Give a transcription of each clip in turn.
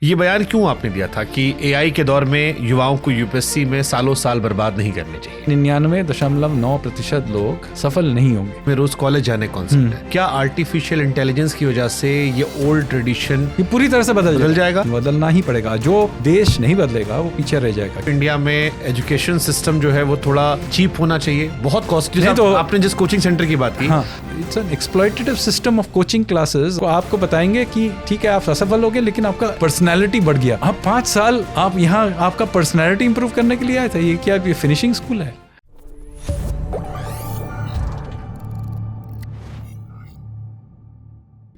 ये बयान क्यों आपने दिया था कि एआई के दौर में युवाओं को यूपीएससी में सालों साल बर्बाद नहीं करने चाहिए? 99.9% लोग सफल नहीं होंगे। मैं रोज कॉलेज जाने कॉन्सेप्ट है, क्या आर्टिफिशियल इंटेलिजेंस की वजह से ये ओल्ड ट्रेडिशन ये पूरी तरह से बदल जाएगा? बदलना ही पड़ेगा। जो देश नहीं बदलेगा वो पीछे रह जाएगा। इंडिया में एजुकेशन सिस्टम जो है वो थोड़ा चीप होना चाहिए, बहुत कॉस्टली। नहीं तो आपने जिस कोचिंग सेंटर की बात की, हाँ, it's an exploitative system of coaching classes. आपको बताएंगे कि ठीक है आप असफल हो गए लेकिन आपका पर्सनैलिटी बढ़ गया। आप 5 साल आप यहाँ आपका पर्सनैलिटी इंप्रूव करने के लिए आए थे। ये क्या ये फिनिशिंग स्कूल है?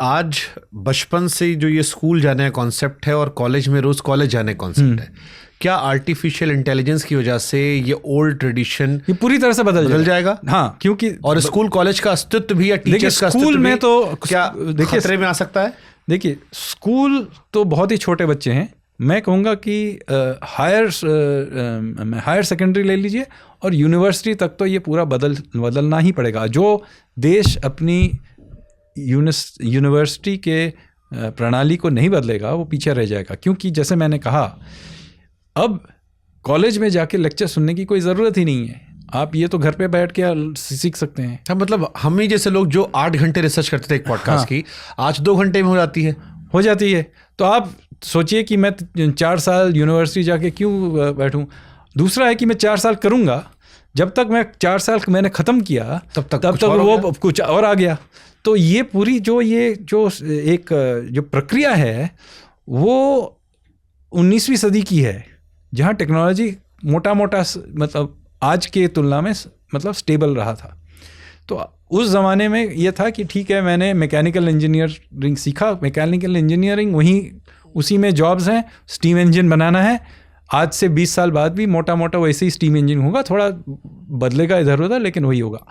आज बचपन से जो ये स्कूल जाने का कॉन्सेप्ट है और कॉलेज में रोज कॉलेज जाने का कॉन्सेप्ट है, क्या आर्टिफिशियल इंटेलिजेंस की वजह से ये ओल्ड ट्रेडिशन ये पूरी तरह से बदल जाएगा? हाँ, क्योंकि और स्कूल कॉलेज का अस्तित्व भी या टीचर्स का स्कूल में तो क्या खतरे में आ सकता है? देखिए, स्कूल तो बहुत ही छोटे बच्चे हैं। मैं कहूँगा कि हायर सेकेंडरी ले लीजिए और यूनिवर्सिटी तक तो ये पूरा बदलना ही पड़ेगा। जो देश अपनी यूनिवर्सिटी के प्रणाली को नहीं बदलेगा वो पीछे रह जाएगा। क्योंकि जैसे मैंने कहा, अब कॉलेज में जाके लेक्चर सुनने की कोई ज़रूरत ही नहीं है। आप ये तो घर पे बैठ के सीख सकते हैं। हाँ, मतलब हम ही जैसे लोग जो 8 घंटे रिसर्च करते थे एक पॉडकास्ट की, आज 2 घंटे में हो जाती है। तो आप सोचिए कि मैं 4 साल यूनिवर्सिटी जाके क्यों बैठूं। दूसरा है कि मैं 4 साल करूंगा, जब तक मैं 4 साल मैंने ख़त्म किया तब तक वो कुछ और आ गया। तो ये पूरी जो एक प्रक्रिया है वो 19वीं सदी की है, जहाँ टेक्नोलॉजी मोटा मतलब आज के तुलना में मतलब स्टेबल रहा था। तो उस ज़माने में ये था कि ठीक है, मैंने मैकेनिकल इंजीनियरिंग सीखा, मैकेनिकल इंजीनियरिंग उसी में जॉब्स हैं, स्टीम इंजन बनाना है। आज से 20 साल बाद भी मोटा वैसे ही स्टीम इंजन होगा, थोड़ा बदलेगा इधर उधर लेकिन वही होगा।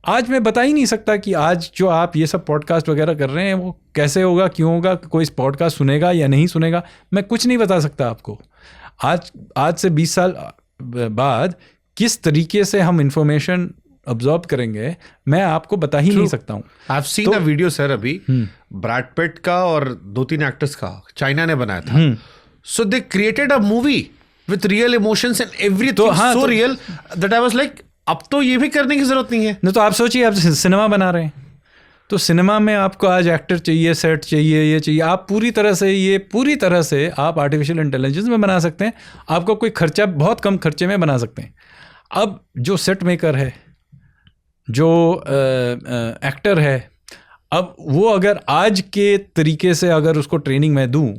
आज मैं बता ही नहीं सकता कि आज जो आप ये सब पॉडकास्ट वगैरह कर रहे हैं वो कैसे होगा, क्यों होगा, कोई इस पॉडकास्ट सुनेगा या नहीं सुनेगा, मैं कुछ नहीं बता सकता आपको। आज से 20 साल बाद किस तरीके से हम इंफॉर्मेशन ऑब्जर्व करेंगे मैं आपको बता ही नहीं सकता हूँ। I've seen a video sir, अभी ब्रैड पिट का और 2-3 एक्टर्स का चाइना ने बनाया था। So they created a movie with real emotions and everything, so real that I was like, अब तो ये भी करने की जरूरत नहीं है। नहीं तो आप सोचिए, आप सिनेमा बना रहे हैं तो सिनेमा में आपको आज एक्टर चाहिए, सेट चाहिए, ये चाहिए। आप पूरी तरह से आप आर्टिफिशियल इंटेलिजेंस में बना सकते हैं। आपको कोई खर्चा, बहुत कम खर्चे में बना सकते हैं। अब जो सेट मेकर है, जो एक्टर है, अब वो अगर आज के तरीके से अगर उसको ट्रेनिंग मैं दूं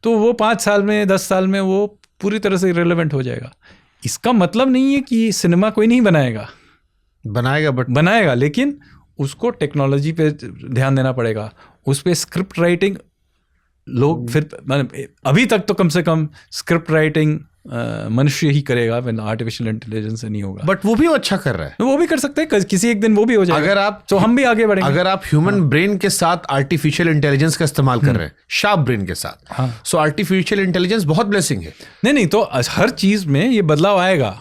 तो वो 5 साल में 10 साल में वो पूरी तरह से इरेलेवेंट हो जाएगा। इसका मतलब नहीं है कि सिनेमा कोई नहीं बनाएगा, लेकिन उसको टेक्नोलॉजी पे ध्यान देना पड़ेगा। उस पे स्क्रिप्ट राइटिंग लोग फिर अभी तक तो कम से कम स्क्रिप्ट राइटिंग मनुष्य ही करेगा, आर्टिफिशियल इंटेलिजेंस से नहीं होगा। बट वो भी अच्छा कर रहा है, वो भी कर सकते हैं, किसी एक दिन वो भी हो जाएगा। अगर आप तो हम भी आगे बढ़ेंगे। अगर आप ह्यूमन ब्रेन के साथ आर्टिफिशियल इंटेलिजेंस का इस्तेमाल कर रहे हैं, शार्प ब्रेन के साथ, सो आर्टिफिशियल इंटेलिजेंस बहुत ब्लेसिंग है। नहीं तो हर चीज में ये बदलाव आएगा।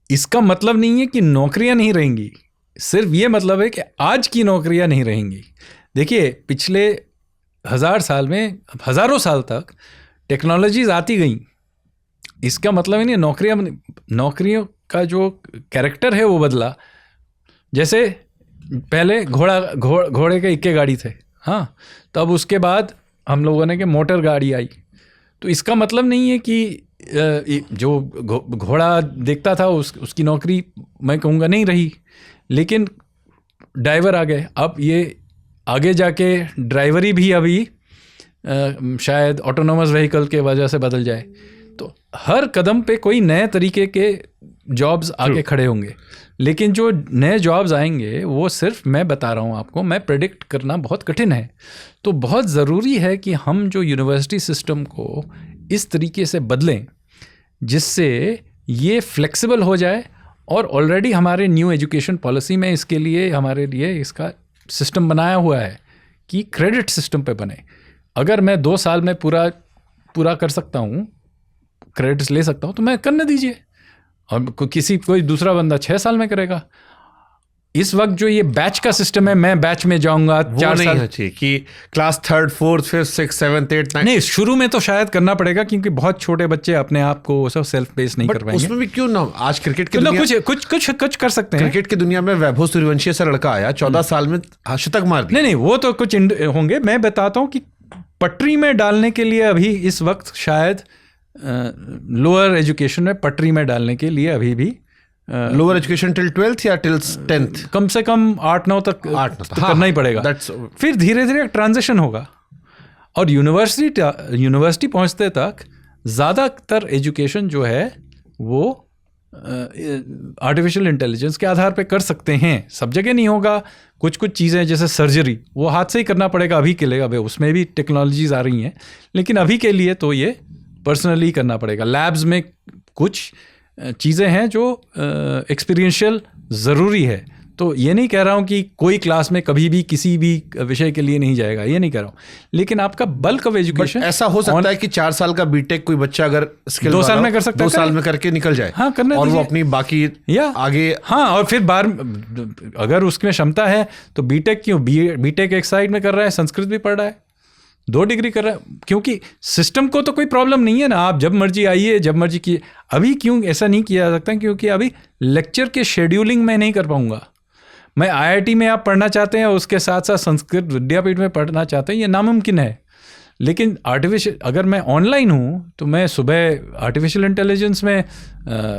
इसका मतलब नहीं है कि नौकरियां नहीं रहेंगी, सिर्फ ये मतलब है कि आज की नौकरियां नहीं रहेंगी। देखिए, पिछले 1000 साल में हजारों साल तक टेक्नोलॉजीज आती गई। इसका मतलब ही नहीं नौकरियों का जो कैरेक्टर है वो बदला। जैसे पहले घोड़े के इक्के गाड़ी थे, हाँ, तब उसके बाद हम लोगों ने के मोटर गाड़ी आई। तो इसका मतलब नहीं है कि जो घोड़ा देखता था उसकी नौकरी मैं कहूँगा नहीं रही, लेकिन ड्राइवर आ गए। अब ये आगे जाके ड्राइवरी भी अभी शायद ऑटोनोमस व्हीकल के वजह से बदल जाए। तो हर कदम पे कोई नए तरीके के जॉब्स आके खड़े होंगे, लेकिन जो नए जॉब्स आएंगे वो सिर्फ मैं बता रहा हूँ आपको, मैं प्रेडिक्ट करना बहुत कठिन है। तो बहुत ज़रूरी है कि हम जो यूनिवर्सिटी सिस्टम को इस तरीके से बदलें जिससे ये फ्लेक्सिबल हो जाए। और ऑलरेडी हमारे न्यू एजुकेशन पॉलिसी में इसके लिए हमारे लिए इसका सिस्टम बनाया हुआ है कि क्रेडिट सिस्टम पे बने। अगर मैं 2 साल में पूरा कर सकता हूँ, क्रेडिट्स ले सकता हूँ, तो मैं करने दीजिए। और कोई दूसरा बंदा 6 साल में करेगा। इस वक्त जो ये बैच का सिस्टम है, मैं बैच में जाऊंगा 4 नहीं साल होना चाहिए कि class 3rd 4th 5th 6th 7th 8th 9th। नहीं, शुरू में तो शायद करना पड़ेगा क्योंकि बहुत छोटे बच्चे अपने आप को सब सेल्फ पेस नहीं कर पाएंगे। उसमें भी क्यों ना, आज क्रिकेट के मतलब कुछ कर सकते हैं। क्रिकेट की दुनिया में वैभव सूर्यवंशी ऐसा लड़का आया 14 साल में शतक मार दिया। नहीं, वो तो कुछ होंगे। मैं बताता हूँ कि पटरी में डालने के लिए अभी इस वक्त शायद लोअर एजुकेशन में पटरी में डालने के लिए अभी भी लोअर एजुकेशन टिल 12th या टिल 10th कम से कम 8-9 तक तो करना ही पड़ेगा। फिर धीरे धीरे ट्रांजिशन होगा और यूनिवर्सिटी पहुंचते तक ज़्यादातर एजुकेशन जो है वो आर्टिफिशियल इंटेलिजेंस के आधार पे कर सकते हैं। सब जगह नहीं होगा, कुछ चीज़ें जैसे सर्जरी वो हाथ से ही करना पड़ेगा अभी के लिए। अभी उसमें भी टेक्नोलॉजीज आ रही हैं, लेकिन अभी के लिए तो ये पर्सनली करना पड़ेगा। लैब्स में कुछ चीज़ें हैं जो एक्सपीरियंशियल ज़रूरी है। तो ये नहीं कह रहा हूँ कि कोई क्लास में कभी भी किसी भी विषय के लिए नहीं जाएगा, ये नहीं कह रहा हूँ, लेकिन आपका बल्क ऑफ एजुकेशन ऐसा हो सकता है कि 4 साल का बीटेक कोई बच्चा अगर स्किल 2 साल में कर सकता है, 2 साल में करके निकल जाए। हाँ, करने और दीजिए। वो अपनी बाकी या आगे हाँ, और फिर अगर उसमें क्षमता है तो बीटेक क्यों, बीटेक एक साइड में कर रहा है, संस्कृत भी पढ़ रहा है, 2 डिग्री कर रहा है, क्योंकि सिस्टम को तो कोई प्रॉब्लम नहीं है ना। आप जब मर्जी आइए, जब मर्जी किए। अभी क्यों ऐसा नहीं किया जा सकता? क्योंकि अभी लेक्चर के शेड्यूलिंग में नहीं कर पाऊंगा मैं। IIT में आप पढ़ना चाहते हैं, उसके साथ साथ संस्कृत विद्यापीठ में पढ़ना चाहते हैं, ये नामुमकिन है। लेकिन अगर मैं ऑनलाइन हूँ तो मैं सुबह आर्टिफिशियल इंटेलिजेंस में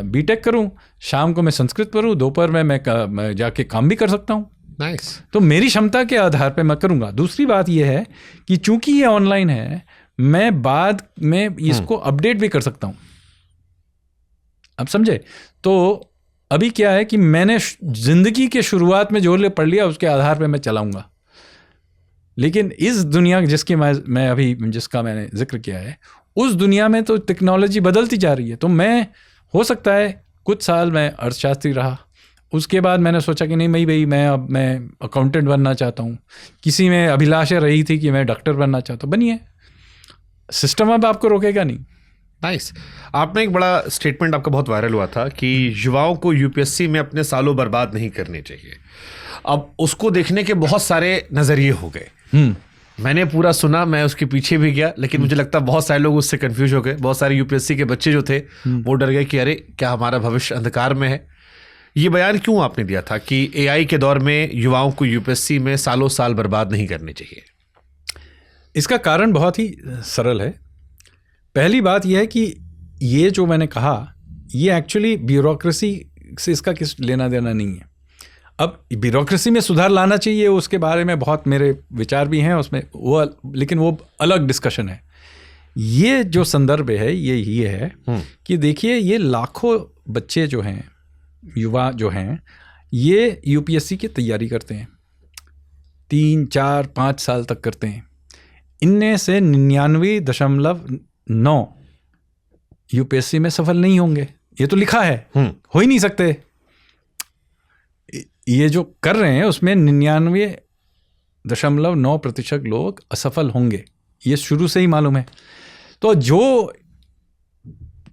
बीटेक करूँ, शाम को मैं संस्कृत पढ़ूँ, दोपहर में मैं जाके काम भी कर सकता हूँ। नाइस। तो मेरी क्षमता के आधार पे मैं करूँगा। दूसरी बात यह है कि चूंकि ये ऑनलाइन है, मैं बाद में इसको अपडेट भी कर सकता हूँ। अब समझे? तो अभी क्या है कि मैंने जिंदगी के शुरुआत में जो ले पढ़ लिया उसके आधार पे मैं चलाऊंगा। लेकिन इस दुनिया जिसकी मैं अभी जिसका मैंने जिक्र किया है, उस दुनिया में तो टेक्नोलॉजी बदलती जा रही है। तो मैं, हो सकता है कुछ साल मैं अर्थशास्त्री रहा, उसके बाद मैंने सोचा कि नहीं भाई मैं अकाउंटेंट बनना चाहता हूँ। किसी में अभिलाषा रही थी कि मैं डॉक्टर बनना चाहता हूँ, बनिए। सिस्टम अब आपको रोकेगा नहीं। नाइस। आपने एक बड़ा स्टेटमेंट आपका बहुत वायरल हुआ था कि युवाओं को यूपीएससी में अपने सालों बर्बाद नहीं करने चाहिए। अब उसको देखने के बहुत सारे नज़रिए हो गए। मैंने पूरा सुना, मैं उसके पीछे भी गया, लेकिन मुझे लगता है बहुत सारे लोग उससे कंफ्यूज हो गए। बहुत सारे यूपीएससी के बच्चे जो थे वो डर गए कि अरे क्या हमारा भविष्य अंधकार में है। ये बयान क्यों आपने दिया था कि एआई के दौर में युवाओं को यूपीएससी में सालों साल बर्बाद नहीं करने चाहिए? इसका कारण बहुत ही सरल है। पहली बात यह है कि ये जो मैंने कहा, ये एक्चुअली ब्यूरोक्रेसी से इसका किस लेना देना नहीं है। अब ब्यूरोक्रेसी में सुधार लाना चाहिए, उसके बारे में बहुत मेरे विचार भी हैं उसमें, लेकिन वो अलग डिस्कशन है। ये जो संदर्भ है ये है कि देखिए, ये लाखों बच्चे जो हैं, युवा जो हैं, ये यूपीएससी की तैयारी करते हैं, 3, 4, 5 साल तक करते हैं। इनमें से 99.9 यूपीएससी में सफल नहीं होंगे। ये तो लिखा है, हो ही नहीं सकते। ये जो कर रहे हैं उसमें 99.9% लोग असफल होंगे, ये शुरू से ही मालूम है। तो जो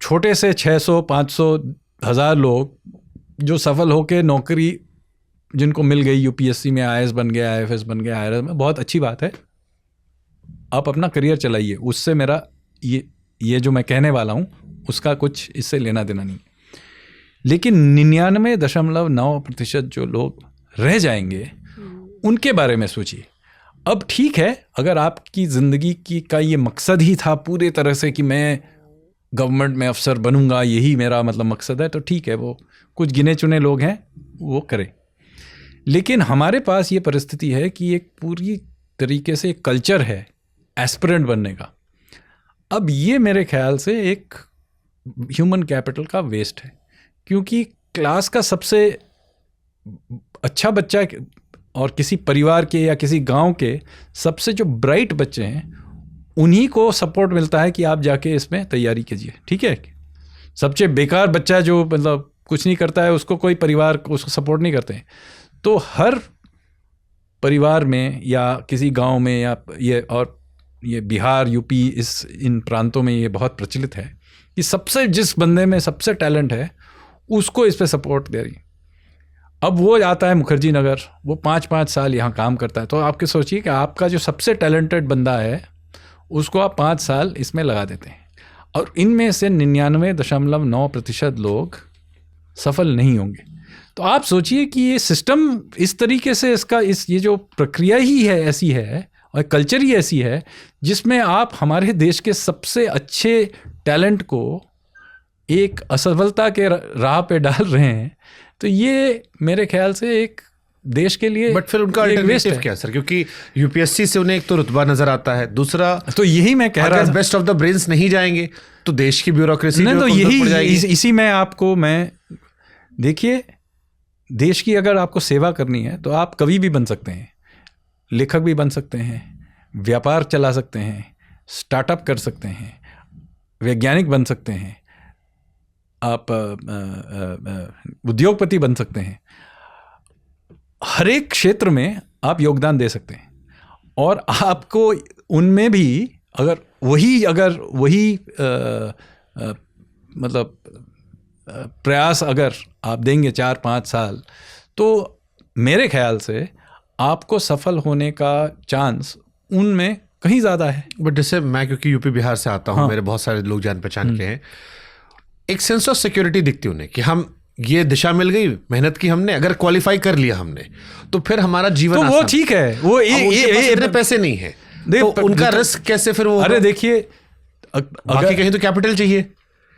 छोटे से 600, 500, 1000 लोग जो सफल होकर नौकरी जिनको मिल गई, यूपीएससी में IAS बन गया, IFS बन गया, IRS में, बहुत अच्छी बात है, आप अपना करियर चलाइए। उससे मेरा ये जो मैं कहने वाला हूँ उसका कुछ इससे लेना देना नहीं। लेकिन 99.9% जो लोग रह जाएंगे उनके बारे में सोचिए। अब ठीक है, अगर आपकी ज़िंदगी का ये मकसद ही था पूरे तरह से कि मैं गवर्नमेंट में अफसर बनूंगा, यही मेरा मतलब मकसद है, तो ठीक है, वो कुछ गिने चुने लोग हैं वो करें। लेकिन हमारे पास ये परिस्थिति है कि एक पूरी तरीके से एक कल्चर है एस्पिरेंट बनने का। अब ये मेरे ख्याल से एक ह्यूमन कैपिटल का वेस्ट है, क्योंकि क्लास का सबसे अच्छा बच्चा और किसी परिवार के या किसी गांव के सबसे जो ब्राइट बच्चे हैं उन्हीं को सपोर्ट मिलता है कि आप जाके इसमें तैयारी कीजिए, ठीक है। सबसे बेकार बच्चा जो मतलब कुछ नहीं करता है, उसको कोई परिवार उसको सपोर्ट नहीं करते हैं। तो हर परिवार में या किसी गांव में या ये बिहार, यूपी, इन प्रांतों में ये बहुत प्रचलित है कि जिस बंदे में सबसे टैलेंट है उसको इस पे सपोर्ट दे रही। अब वो आता है मुखर्जी नगर, वो 5-5 साल यहाँ काम करता है। तो आपके सोचिए कि आपका जो सबसे टैलेंटेड बंदा है उसको आप 5 साल इसमें लगा देते हैं, और इनमें से 99.9% लोग सफल नहीं होंगे। तो आप सोचिए कि ये सिस्टम इस तरीके से ये जो प्रक्रिया ही है ऐसी है, और कल्चर ही ऐसी है जिसमें आप हमारे देश के सबसे अच्छे टैलेंट को एक असफलता के राह पे डाल रहे हैं। तो ये मेरे ख्याल से एक देश के लिए बट फिर उनका अल्टरनेटिव क्या सर? क्योंकि यूपीएससी से उन्हें एक तो रुतबा नजर आता है, दूसरा तो यही मैं कह रहा हूं, बेस्ट ऑफ द ब्रेन्स नहीं जाएंगे तो देश की ब्यूरोक्रेसी नहीं, तो यही इसी में आपको मैं देखिए, देश की अगर आपको सेवा करनी है तो आप कभी भी बन सकते हैं, लेखक भी बन सकते हैं, व्यापार चला सकते हैं, स्टार्टअप कर सकते हैं, वैज्ञानिक बन सकते हैं, आप उद्योगपति बन सकते हैं। हर एक क्षेत्र में आप योगदान दे सकते हैं, और आपको उनमें भी अगर वही मतलब प्रयास अगर आप देंगे 4-5 साल, तो मेरे ख्याल से आपको सफल होने का चांस उनमें कहीं ज़्यादा है। बट जैसे मैं क्योंकि यूपी बिहार से आता हूँ, मेरे बहुत सारे लोग जान पहचान के हैं, एक सेंस ऑफ सिक्योरिटी दिखती उन्हें कि हम ये दिशा मिल गई, मेहनत की हमने, अगर क्वालिफाई कर लिया हमने तो फिर हमारा जीवन तो वो ठीक है, वो इतने पैसे नहीं है तो उनका रिस्क कैसे फिर वो? अरे देखिए, बाकी कहीं तो कैपिटल चाहिए।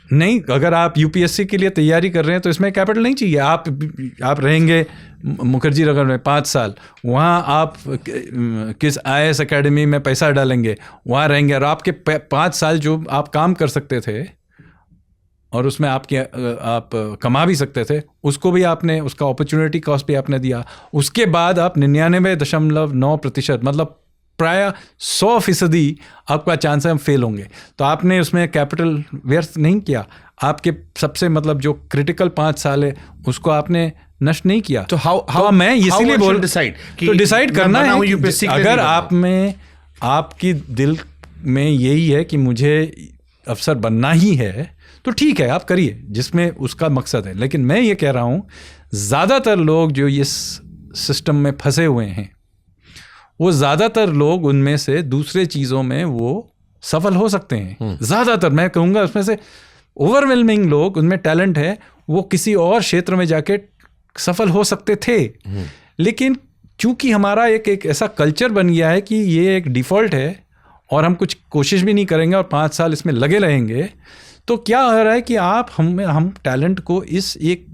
नहीं, अगर आप यूपीएससी के लिए तैयारी कर रहे हैं तो इसमें कैपिटल नहीं चाहिए। आप रहेंगे मुखर्जी नगर में 5 साल, वहाँ आप किस IAS एकेडमी में पैसा डालेंगे, वहाँ रहेंगे, और आपके 5 साल जो आप काम कर सकते थे और उसमें आप कमा भी सकते थे, उसको भी आपने, उसका अपॉर्चुनिटी कॉस्ट भी आपने दिया। उसके बाद आप 99.9% मतलब प्राय 100% आपका चांस है हम फेल होंगे। तो आपने उसमें कैपिटल व्यर्थ नहीं किया, आपके सबसे मतलब जो क्रिटिकल 5 साल है उसको आपने नष्ट नहीं किया। तो हाउ मैं इसीलिए बोल तो डिसाइड करना है कि अगर आप में आपकी दिल में यही है कि मुझे अफसर बनना ही है तो ठीक है, आप करिए जिसमें उसका मकसद है। लेकिन मैं ये कह रहा हूँ, ज़्यादातर लोग जो इस सिस्टम में फंसे हुए हैं, वो ज़्यादातर लोग उनमें से दूसरे चीज़ों में वो सफल हो सकते हैं। ज़्यादातर मैं कहूँगा उसमें से ओवरवेलमिंग लोग, उनमें टैलेंट है, वो किसी और क्षेत्र में जाके सफल हो सकते थे। लेकिन चूंकि हमारा एक ऐसा कल्चर बन गया है कि ये एक डिफ़ॉल्ट है और हम कुछ कोशिश भी नहीं करेंगे और 5 साल इसमें लगे रहेंगे, तो क्या हो रहा है कि हम टैलेंट को इस एक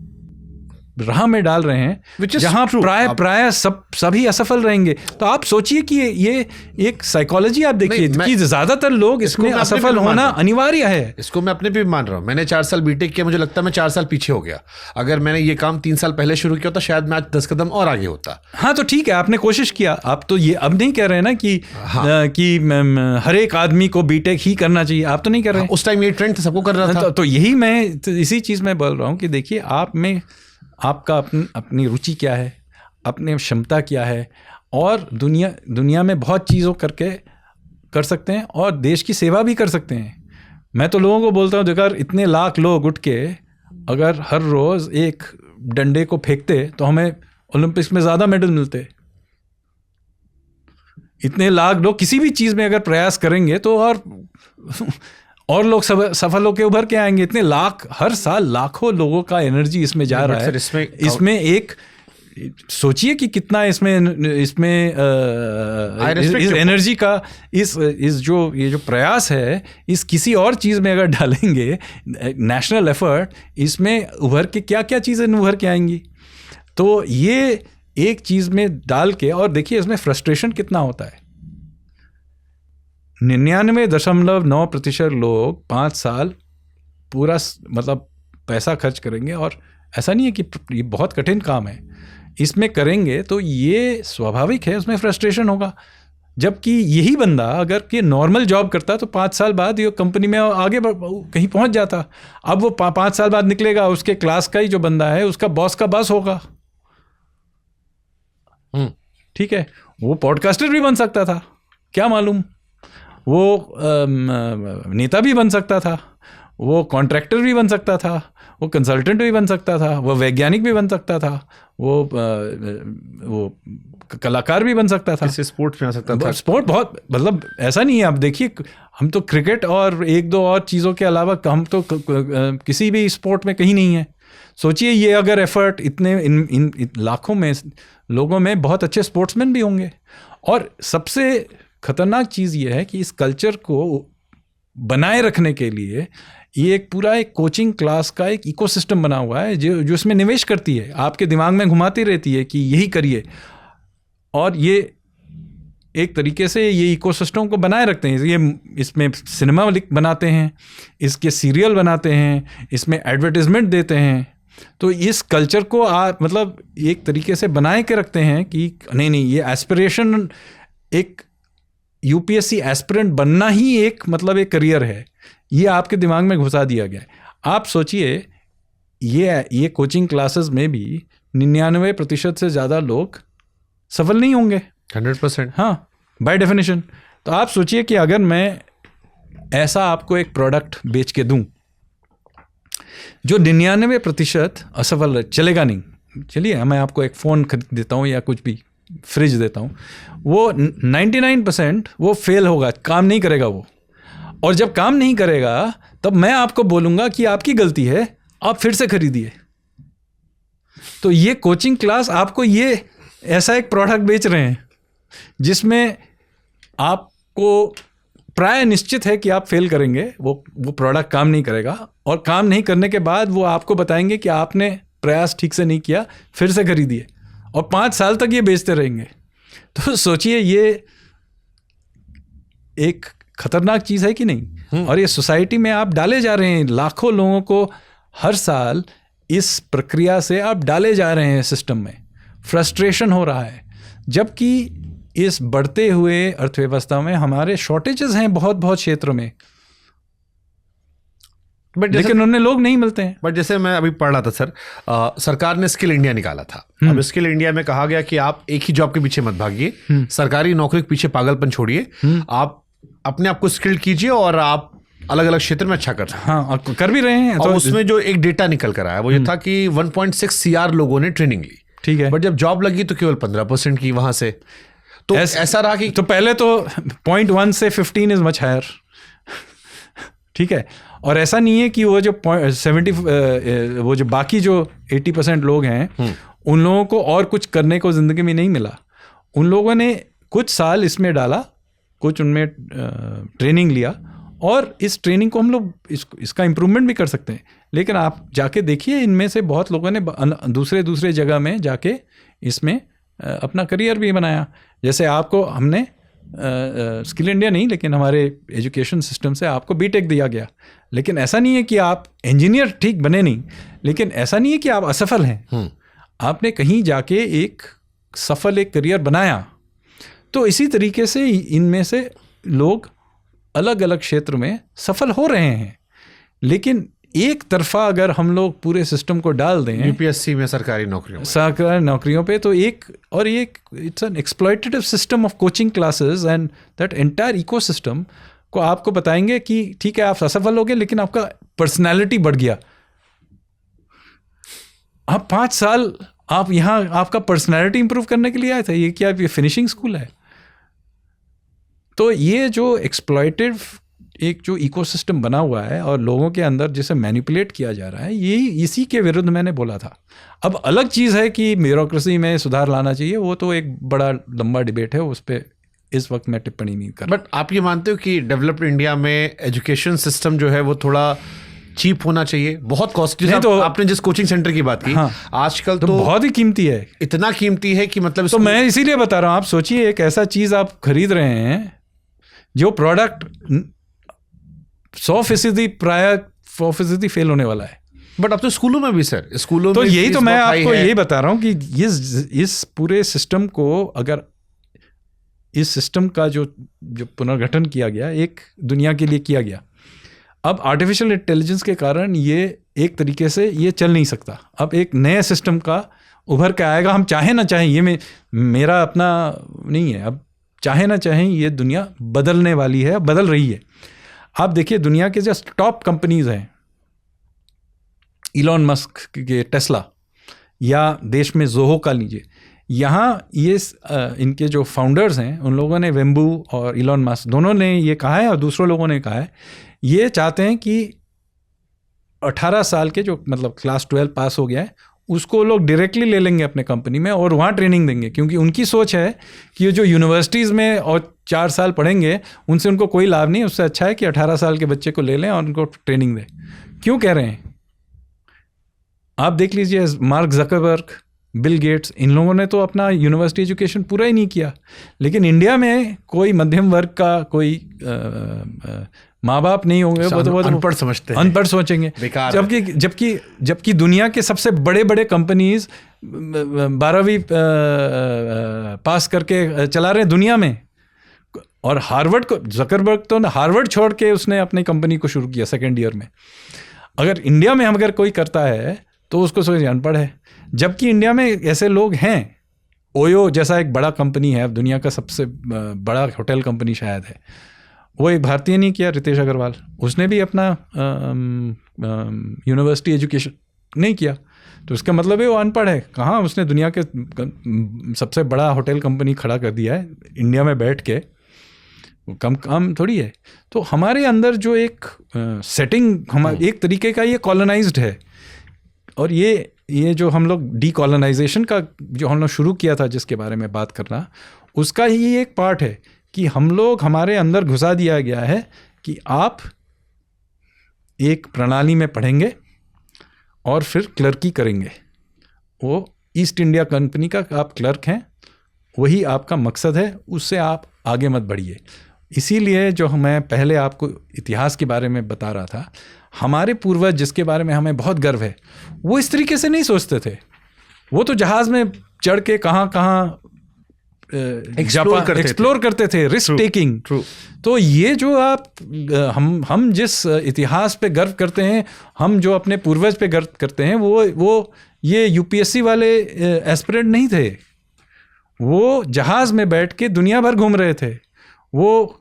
राह में डाल रहे हैं जहां प्राय सभी असफल रहेंगे। तो आप सोचिए कि ये एक साइकोलॉजी आप देखिए कि ज्यादातर लोग इसमें असफल होना अनिवार्य है। इसको मैं अपने भी मान रहा हूं। मैंने 4 साल बीटेक किया, मुझे लगता है मैं 4 साल पीछे हो गया। अगर मैंने ये काम 3 साल पहले शुरू किया तो शायद मैं आज 10 कदम और आगे होता। हाँ, तो ठीक है, आपने कोशिश किया। आप तो ये अब नहीं कह रहे हैं ना कि हर एक आदमी को बीटेक ही करना चाहिए, आप तो नहीं कर रहे हैं। उस टाइम ये ट्रेंड सबको कर रहा था। तो यही मैं इसी चीज में बोल रहा हूँ कि देखिए, आप में आपका अपनी रुचि क्या है, अपनी क्षमता क्या है, और दुनिया में बहुत चीज़ों करके कर सकते हैं और देश की सेवा भी कर सकते हैं। मैं तो लोगों को बोलता हूँ, अगर इतने लाख लोग उठ के अगर हर रोज़ एक डंडे को फेंकते तो हमें ओलंपिक्स में ज़्यादा मेडल मिलते। इतने लाख लोग किसी भी चीज़ में अगर प्रयास करेंगे तो और लोग सफल होकर उभर के आएंगे। इतने लाख हर साल लाखों लोगों का एनर्जी इसमें जा रहा है। इसमें एक सोचिए कि कितना इसमें इस एनर्जी का इस ये जो प्रयास है, इस किसी और चीज़ में अगर डालेंगे नेशनल एफर्ट, इसमें उभर के क्या क्या चीज़ें उभर के आएंगी। तो ये एक चीज़ में डाल के, और देखिए इसमें फ्रस्ट्रेशन कितना होता है। 99.9% लोग 5 साल पूरा मतलब पैसा खर्च करेंगे, और ऐसा नहीं है कि ये बहुत कठिन काम है, इसमें करेंगे तो ये स्वाभाविक है, उसमें फ्रस्ट्रेशन होगा। जबकि यही बंदा अगर कि नॉर्मल जॉब करता तो 5 साल बाद ये कंपनी में आगे कहीं पहुंच जाता। अब वो 5 साल बाद निकलेगा, उसके क्लास का ही जो बंदा है उसका बॉस का बॉस होगा। ठीक है, वो पॉडकास्टर भी बन सकता था, क्या मालूम, वो नेता भी बन सकता था, वो कॉन्ट्रैक्टर भी बन सकता था, वो कंसल्टेंट भी बन सकता था, वो वैज्ञानिक भी बन सकता था, वो कलाकार भी बन सकता था, किसी स्पोर्ट्स में आ सकता था। स्पोर्ट बहुत, मतलब ऐसा नहीं है। आप देखिए, हम तो क्रिकेट और एक दो और चीज़ों के अलावा हम तो किसी भी स्पोर्ट में कहीं नहीं है। सोचिए, ये अगर एफर्ट इतने इन लाखों में लोगों में बहुत अच्छे स्पोर्ट्समैन भी होंगे। और सबसे खतरनाक चीज़ ये है कि इस कल्चर को बनाए रखने के लिए ये एक पूरा एक कोचिंग क्लास का एक इकोसिस्टम बना हुआ है जो इसमें निवेश करती है, आपके दिमाग में घुमाती रहती है कि यही करिए, और ये एक तरीके से ये इकोसिस्टम को बनाए रखते हैं। ये इसमें सिनेमा बनाते हैं, इसके सीरियल बनाते हैं, इसमें एडवर्टाइजमेंट देते हैं। तो इस कल्चर को मतलब एक तरीके से बनाए के रखते हैं कि नहीं ये एस्पिरेशन, एक यूपीएससी एस्पिरेंट बनना ही एक मतलब एक करियर है, ये आपके दिमाग में घुसा दिया गया है। आप सोचिए, ये कोचिंग क्लासेस में भी 99% से ज़्यादा लोग सफल नहीं होंगे। 100%। हाँ, बाय डेफिनेशन। तो आप सोचिए कि अगर मैं ऐसा आपको एक प्रोडक्ट बेच के दूं जो 99% असफल चलेगा नहीं, चलिए मैं आपको एक फ़ोन खरीद देता हूँ या कुछ भी फ्रिज देता हूँ, वो 99% वो फेल होगा, काम नहीं करेगा वो। और जब काम नहीं करेगा तब मैं आपको बोलूँगा कि आपकी गलती है, आप फिर से खरीदिए। तो ये कोचिंग क्लास आपको ये ऐसा एक प्रोडक्ट बेच रहे हैं जिसमें आपको प्राय निश्चित है कि आप फेल करेंगे, वो प्रोडक्ट काम नहीं करेगा, और काम नहीं करने के बाद वो आपको बताएंगे कि आपने प्रयास ठीक से नहीं किया, फिर से खरीदिए, और 5 साल तक ये बेचते रहेंगे। तो सोचिए, ये एक खतरनाक चीज़ है कि नहीं। और ये सोसाइटी में आप डाले जा रहे हैं, लाखों लोगों को हर साल इस प्रक्रिया से आप डाले जा रहे हैं सिस्टम में। फ्रस्ट्रेशन हो रहा है, जबकि इस बढ़ते हुए अर्थव्यवस्था में हमारे शॉर्टेजेस हैं बहुत बहुत क्षेत्रों में, लेकिन उन्हें लोग नहीं मिलते हैं। बट जैसे मैं अभी पढ़ रहा था सर, सरकार ने स्किल इंडिया निकाला था। अब स्किल इंडिया में कहा गया कि आप एक ही जॉब के पीछे मत भागिए, सरकारी नौकरी के पीछे पागलपन छोड़िए, आप अपने आप को स्किल्ड कीजिए और आप अलग अलग क्षेत्र में अच्छा कर सकते हैं। हाँ, कर भी रहे हैं। और उसमें जो एक डेटा निकल कर आया वो ये था कि 1.6 CR लोगों ने ट्रेनिंग ली, ठीक है, बट जब जॉब लगी तो केवल 15% की वहां से। तो ऐसा रहा कि तो पहले तो 0.1 से 15 इज मच हायर, ठीक है। और ऐसा नहीं है कि वो जो 70 वो जो बाकी जो 80% लोग हैं उन लोगों को और कुछ करने को जिंदगी में नहीं मिला। उन लोगों ने कुछ साल इसमें डाला, कुछ उनमें ट्रेनिंग लिया, और इस ट्रेनिंग को हम लोग इसका इम्प्रूवमेंट भी कर सकते हैं। लेकिन आप जाके देखिए, इनमें से बहुत लोगों ने दूसरे जगह में जाके इसमें अपना करियर भी बनाया। जैसे आपको हमने स्किल इंडिया नहीं, लेकिन हमारे एजुकेशन सिस्टम से आपको बीटेक दिया गया, लेकिन ऐसा नहीं है कि आप इंजीनियर ठीक बने नहीं, लेकिन ऐसा नहीं है कि आप असफल हैं। आपने कहीं जाके एक सफल एक करियर बनाया। तो इसी तरीके से इनमें से लोग अलग अलग क्षेत्र में सफल हो रहे हैं। लेकिन एक तरफा अगर हम लोग पूरे सिस्टम को डाल दें यूपीएससी में सरकारी नौकरियों पे, तो it's an exploitative system of coaching classes and that entire ecosystem को आपको बताएंगे कि ठीक है आप असफल हो गए, लेकिन आपका पर्सनैलिटी बढ़ गया। आप 5 साल आप यहाँ आपका पर्सनैलिटी इंप्रूव करने के लिए आए थे, ये क्या ये फिनिशिंग स्कूल है? तो ये जो एक्सप्लॉयटिव एक जो इकोसिस्टम बना हुआ है और लोगों के अंदर जिसे मैनिपुलेट किया जा रहा है, ये इसी के विरुद्ध मैंने बोला था। अब अलग चीज़ है कि ब्यूरोक्रेसी में सुधार लाना चाहिए, वो तो एक बड़ा लंबा डिबेट है, उस पर इस वक्त मैं टिप्पणी नहीं कर। बट आप ये मानते हो कि डेवलप्ड इंडिया में एजुकेशन सिस्टम जो है वो थोड़ा चीप होना चाहिए? बहुत कॉस्टली है। तो आपने जिस कोचिंग सेंटर की बात की, हाँ, आजकल तो बहुत ही कीमती है, इतना कीमती है कि मतलब तो मैं इसीलिए बता रहा हूँ। आप सोचिए, एक ऐसा चीज़ आप खरीद रहे हैं जो प्रोडक्ट 100% फेल होने वाला है। बट अब तो स्कूलों में भी सर, स्कूलों तो में यही तो मैं आपको यही बता रहा हूँ कि इस पूरे सिस्टम को, अगर इस सिस्टम का जो पुनर्गठन किया गया, एक दुनिया के लिए किया गया, अब आर्टिफिशियल इंटेलिजेंस के कारण ये एक तरीके से ये चल नहीं सकता। अब एक नए सिस्टम का उभर के आएगा, हम चाहे ना चाहें, ये मेरा अपना नहीं है, अब चाहे ना चाहें ये दुनिया बदलने वाली है, बदल रही है। आप देखिए, दुनिया के जो टॉप कंपनीज हैं, इलॉन मस्क के टेस्ला, या देश में ज़ोहो का लीजिए, यहाँ ये इनके जो फाउंडर्स हैं उन लोगों ने, वेम्बू और इलॉन मस्क दोनों ने ये कहा है और दूसरों लोगों ने कहा है, ये चाहते हैं कि 18 साल के जो मतलब क्लास 12 पास हो गया है उसको लोग डायरेक्टली ले लेंगे अपने कंपनी में और वहाँ ट्रेनिंग देंगे, क्योंकि उनकी सोच है कि ये जो यूनिवर्सिटीज़ में और 4 साल पढ़ेंगे उनसे उनको कोई लाभ नहीं, उससे अच्छा है कि 18 साल के बच्चे को ले लें और उनको ट्रेनिंग दें। क्यों कह रहे हैं? आप देख लीजिए, मार्क जकरबर्ग, बिल गेट्स, इन लोगों ने तो अपना यूनिवर्सिटी एजुकेशन पूरा ही नहीं किया, लेकिन इंडिया में कोई मध्यम वर्ग का कोई माँ बाप नहीं होंगे, वो तो अनपढ़ समझते हैं, अनपढ़ सोचेंगे। जबकि दुनिया के सबसे बड़े बड़े कंपनीज 12वीं पास करके चला रहे हैं दुनिया में। और हार्वर्ड को, जकरबर्ग तो हार्वर्ड छोड़ के उसने अपनी कंपनी को शुरू किया सेकेंड ईयर में। अगर इंडिया में हम अगर कोई करता है तो उसको सोचिए अनपढ़ है। जबकि इंडिया में ऐसे लोग हैं, ओयो जैसा एक बड़ा कंपनी है, दुनिया का सबसे बड़ा होटल कंपनी शायद है, वो एक भारतीय नहीं किया, रितेश अग्रवाल, उसने भी अपना यूनिवर्सिटी एजुकेशन नहीं किया, तो उसका मतलब है वो अनपढ़ है। कहाँ उसने दुनिया के सबसे बड़ा होटल कंपनी खड़ा कर दिया है इंडिया में बैठ के, कम काम थोड़ी है। तो हमारे अंदर जो एक सेटिंग एक तरीके का ये कॉलोनाइज्ड है, और ये जो हम लोग डीकॉलोनाइजेशन का जो हम लोग शुरू किया था जिसके बारे में बात करना, उसका ही एक पार्ट है कि हम लोग, हमारे अंदर घुसा दिया गया है कि आप एक प्रणाली में पढ़ेंगे और फिर क्लर्की करेंगे। वो ईस्ट इंडिया कंपनी का आप क्लर्क हैं, वही आपका मकसद है, उससे आप आगे मत बढ़िए। इसीलिए जो मैं पहले आपको इतिहास के बारे में बता रहा था, हमारे पूर्वज जिसके बारे में हमें बहुत गर्व है, वो इस तरीके से नहीं सोचते थे। वो तो जहाज़ में चढ़ के कहाँ एक्सप्लोर करते थे, रिस्क टेकिंग। तो ये जो आप हम जिस इतिहास पे गर्व करते हैं, हम जो अपने पूर्वज पे गर्व करते हैं, वो ये यूपीएससी वाले एस्पिरेंट नहीं थे। वो जहाज़ में बैठ के दुनिया भर घूम रहे थे, वो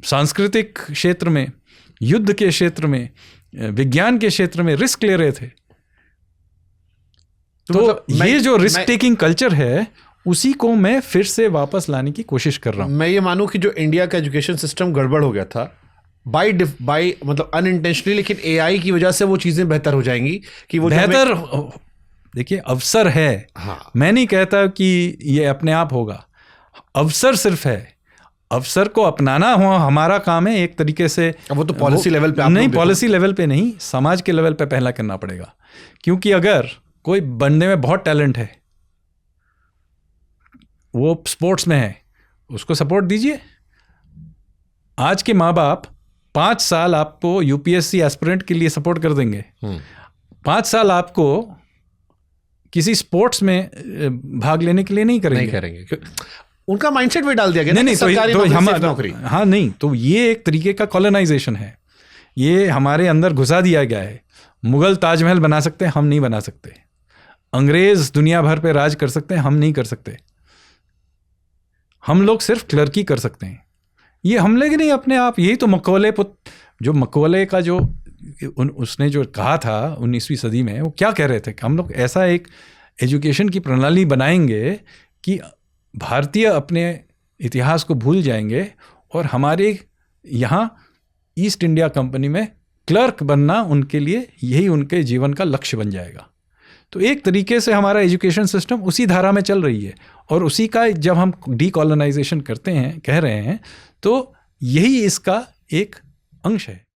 सांस्कृतिक क्षेत्र में, युद्ध के क्षेत्र में, विज्ञान के क्षेत्र में रिस्क ले रहे थे। तो मतलब ये जो रिस्क टेकिंग कल्चर है, उसी को मैं फिर से वापस लाने की कोशिश कर रहा हूँ। मैं ये मानूं कि जो इंडिया का एजुकेशन सिस्टम गड़बड़ हो गया था बाय मतलब अनइंटेंशनली, लेकिन एआई की वजह से वो चीज़ें बेहतर हो जाएंगी कि वो बेहतर। देखिए, अवसर है। हाँ। मैं नहीं कहता कि ये अपने आप होगा, अवसर सिर्फ है। अवसर को अपनाना हो हमारा काम है एक तरीके से। वो तो पॉलिसी लेवल पे नहीं, पॉलिसी लेवल पे नहीं, समाज के लेवल पे पहला करना पड़ेगा। क्योंकि अगर कोई बनने में बहुत टैलेंट है, वो स्पोर्ट्स में है, उसको सपोर्ट दीजिए। आज के माँ बाप 5 साल आपको यूपीएससी एस्पिरेंट के लिए सपोर्ट कर देंगे, 5 साल आपको किसी स्पोर्ट्स में भाग लेने के लिए नहीं करेंगे। उनका माइंडसेट भी डाल दिया गया। नहीं, तो हम नौकरी, हाँ नहीं, तो ये एक तरीके का कॉलोनाइजेशन है, ये हमारे अंदर घुसा दिया गया है। मुगल ताजमहल बना सकते हैं, हम नहीं बना सकते। अंग्रेज दुनिया भर पे राज कर सकते हैं, हम नहीं कर सकते। हम लोग सिर्फ क्लर्की कर सकते हैं। ये हम लोग नहीं अपने आप। यही तो मकौले जो मकौले का जो उसने जो कहा था 19वीं सदी में, वो क्या कह रहे थे कि हम लोग ऐसा एक एजुकेशन की प्रणाली बनाएंगे कि भारतीय अपने इतिहास को भूल जाएंगे और हमारे यहाँ ईस्ट इंडिया कंपनी में क्लर्क बनना उनके लिए यही उनके जीवन का लक्ष्य बन जाएगा। तो एक तरीके से हमारा एजुकेशन सिस्टम उसी धारा में चल रही है, और उसी का जब हम डीकॉलोनाइजेशन करते हैं, कह रहे हैं, तो यही इसका एक अंश है।